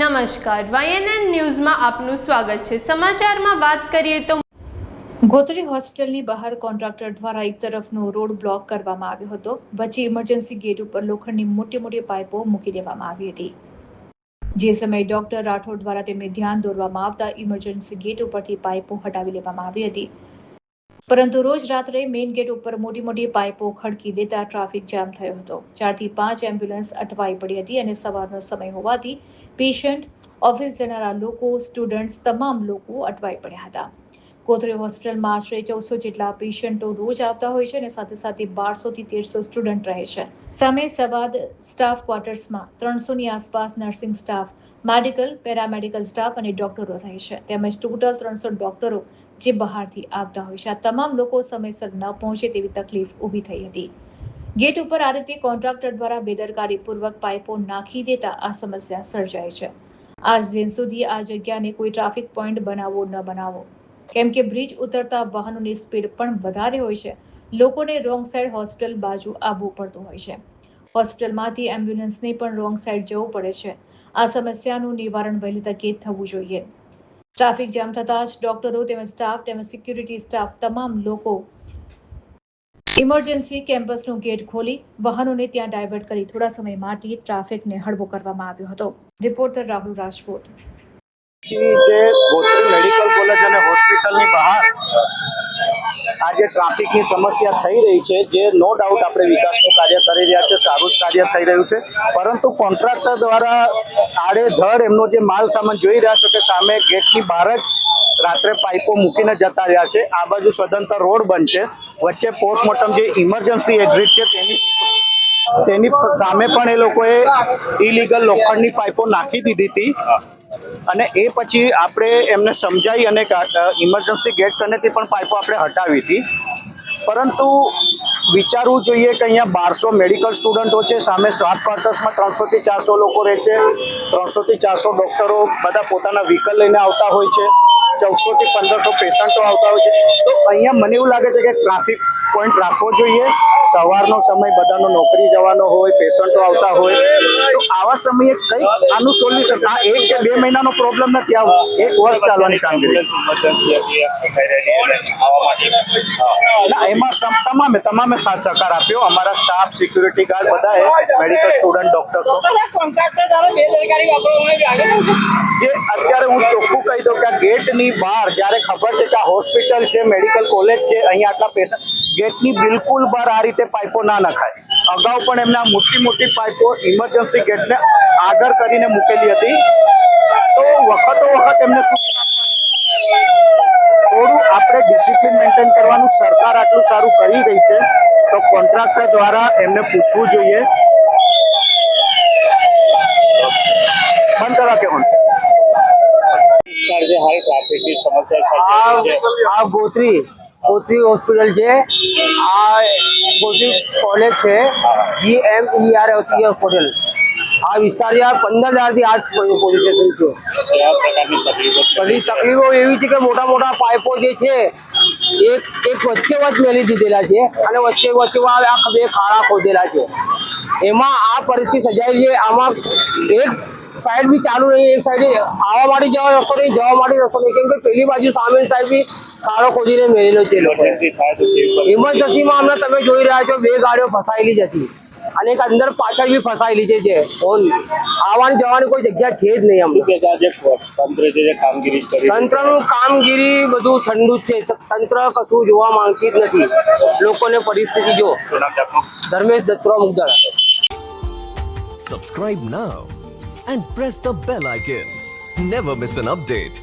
નમસ્કાર, YNN ન્યૂઝમાં આપનું સ્વાગત છે। સમાચારમાં વાત કરીએ તો ગોત્રી હોસ્પિટલની બહાર કોન્ટ્રાક્ટર દ્વારા એક તરફનો રોડ બ્લોક કરવામાં આવ્યો હતો। વચ્ચે ઇમરજન્સી ગેટ ઉપર લોખંડની મોટી પાઇપો મૂકી દેવામાં આવી હતી। જે સમયે ડોક્ટર રાઠોડ દ્વારા તેમને ધ્યાન દોરવામાં આવતા ઇમરજન્સી ગેટ ઉપરથી પાઇપો હટાવી લેવામાં આવી હતી। પરંતુ રોજ રાત્રે મેઇન ગેટ ઉપર મોટી પાઇપો ખડકી દેતા ટ્રાફિક જામ થયો હતો। 4 થી 5 એમ્બ્યુલન્સ અટવાઈ પડી હતી અને સવારનો સમય હોવાથી પેશન્ટ, ઓફિસ જનારા લોકો, સ્ટુડન્ટ્સ તમામ લોકો અટવાઈ પડ્યા હતા। ગોત્રી હોસ્પિટલમાં આશરે 1400 જેટલા પેશન્ટો રોજ આવતા હોય છે અને સાથે 1200 થી 1300 સ્ટુડન્ટ રહે છે। સામે સવાદ સ્ટાફ ક્વાર્ટર્સમાં 300ની આસપાસ nursing staff, medical, paramedical staff અને ડોક્ટરો રહે છે। તેમજ ટોટલ 300 ડોક્ટરો જે બહારથી આવતા હોય છે। આ તમામ લોકો સમયસર ન પહોંચે તેવી તકલીફ ઊભી થઈ હતી। ગેટ ઉપર આ રીતે કોન્ટ્રાક્ટર દ્વારા બેદરકારીપૂર્વક પાઇપો નાખી દેતા આ સમસ્યા સર્જાય છે। આજ દિન સુધી આ જગ્યાને કોઈ ટ્રાફિક પોઈન્ટ બનાવો કેમ કે બ્રિજ ઉતરતા વાહનોની સ્પીડ પણ વધારે હોય છે। લોકોને રોંગ સાઈડ હોસ્પિટલ બાજુ આવવું પડતું હોય છે। હોસ્પિટલમાંથી એમ્બ્યુલન્સને પણ રોંગ સાઈડ જવું પડે છે। આ સમસ્યાનું નિવારણ વહેલી તકે થવું જોઈએ। ટ્રાફિક જામ થતાં જ ડોક્ટરો તેમજ સ્ટાફ તેમજ સિક્યુરિટી સ્ટાફ તમામ લોકો ઇમરજન્સી કેમ્પસનું ગેટ ખોલી વાહનોને ત્યાં ડાયવર્ટ કરી થોડા સમય માટે ટ્રાફિકને હળવો કરવામાં આવ્યો હતો। રિપોર્ટર રાહુલ રાજપૂત। જે ગોત્રી મેડિકલ કોલેજ અને હોસ્પિટલની બહાર આજે ટ્રાફિકની સમસ્યા થઈ રહી છે, જે નો ડાઉટ આપણે વિકાસનું કાર્ય કરી રહ્યા છે, સારું જ કાર્ય થઈ રહ્યું છે, પરંતુ કોન્ટ્રાક્ટર દ્વારા આડેધડ એમનો જે માલ સામાન જોઈ રહ્યા છો કે સામે ગેટની બહાર જ રાત્રે પાઇપો મૂકીને જતા રહ્યા છે। આ બાજુ સદંતર રોડ બંધ છે, વચ્ચે પોસ્ટમોર્ટમ જે ઇમરજન્સી એક્ઝિટ છે તેની સામે પણ એ લોકોએ ઇલીગલ લોખંડની પાઇપો નાખી દીધી હતી અને એ પછી આપણે એમને સમજાવી અને ઇમરજન્સી ગેટ કનેથી પણ પાઇપો આપણે હટાવી હતી। પરંતુ વિચારવું જોઈએ કે અહીંયા 1200 મેડિકલ સ્ટુડન્ટો છે, સામે સ્ટાફ ક્વાર્ટર્સમાં 300 થી 400 લોકો રહે છે, 300 થી 400 ડોક્ટરો બધા પોતાના વ્હીકલ લઈને આવતા હોય છે, 1400 થી 1500 પેશન્ટો આવતા હોય છે। તો અહીંયા મને એવું લાગે છે કે ટ્રાફિક પોઈન્ટ રાખવો જોઈએ। સવારનો સમય બધાનો નોકરી જવાનો હોય, પેશન્ટો આવતા હોય, તો આવા સમયે કંઈક આનું સોલ્યુશન, આ 1 કે 2 મહિનાનો પ્રોબ્લેમ નથી, આ 1 વર્ષ ચાલવાની કામગીરી। એમાં તમામે સાથ સહકાર આપ્યો, અમારા સ્ટાફ, સિક્યુરિટી ગાર્ડ બધાએ, મેડિકલ સ્ટુડન્ટ, ડોક્ટર જે અત્યારે હું ચોખ્ખું કહી દઉં કે આ ગેટની બહાર જ્યારે ખબર છે કે આ હોસ્પિટલ છે, મેડિકલ કોલેજ છે, અહીંયા આટલા પેશન્ટ, ગેટની બિલકુલ બહાર આ રીતે પાઇપો ના નખાય। અગાઉ પણ એમને આ મોટી પાઇપો ઇમરજન્સી ગેટને આગળ કરીને મૂકેલી હતી, તો વખત એમને થોડું આપણે ડિસિપ્લિન મેન્ટેન કરવાનું। સરકાર આટલું સારું કરી રહી છે તો કોન્ટ્રાક્ટર દ્વારા એમને પૂછવું જોઈએ। બંધ કરવા કેવું આ ગોત્રી હોસ્પિટલ છે, આ ગોત્રી કોલેજ છે, GMER હોસ્પિટલ। આ વિસ્તાર 15,000 થી આજ પોલીસ સ્ટેશન છે। બધી તકલીફો એવી છે કે મોટા પાઇપો જે છે એક વચ્ચે મેલી દીધેલા છે અને વચ્ચે આ 2 ખાડા ખોદેલા છે। એમાં આ પરિસ્થિતિ સર્જાઈ છે। આમાં એક સાઈડ બી ચાલુ નહીં, એક સાઈડ આવવા માટે જવા રસ્તો નહીં, જવા માટે રસ્તો નહીં, કેમ કે પેલી બાજુ સામે સાઈડ બી ખાડો ખોદીને મેલેલો છે। ઇમરજન્સીમાં હમણાં તમે જોઈ રહ્યા છો 2 ગાડીઓ ફસાયેલી જ હતી અને એક અંદર પાછળ બી ફસાયેલી છે। આવવાની જવાની કોઈ જગ્યા છે જ નહીં। તંત્રનું કામગીરી બધું ઠંડુ જ છે, તંત્ર કશું જોવા માંગતી જ નથી। લોકોને પરિસ્થિતિ જો Dharmesh દત્તરા મુગદળ। Subscribe now and press the bell icon. Never miss an update.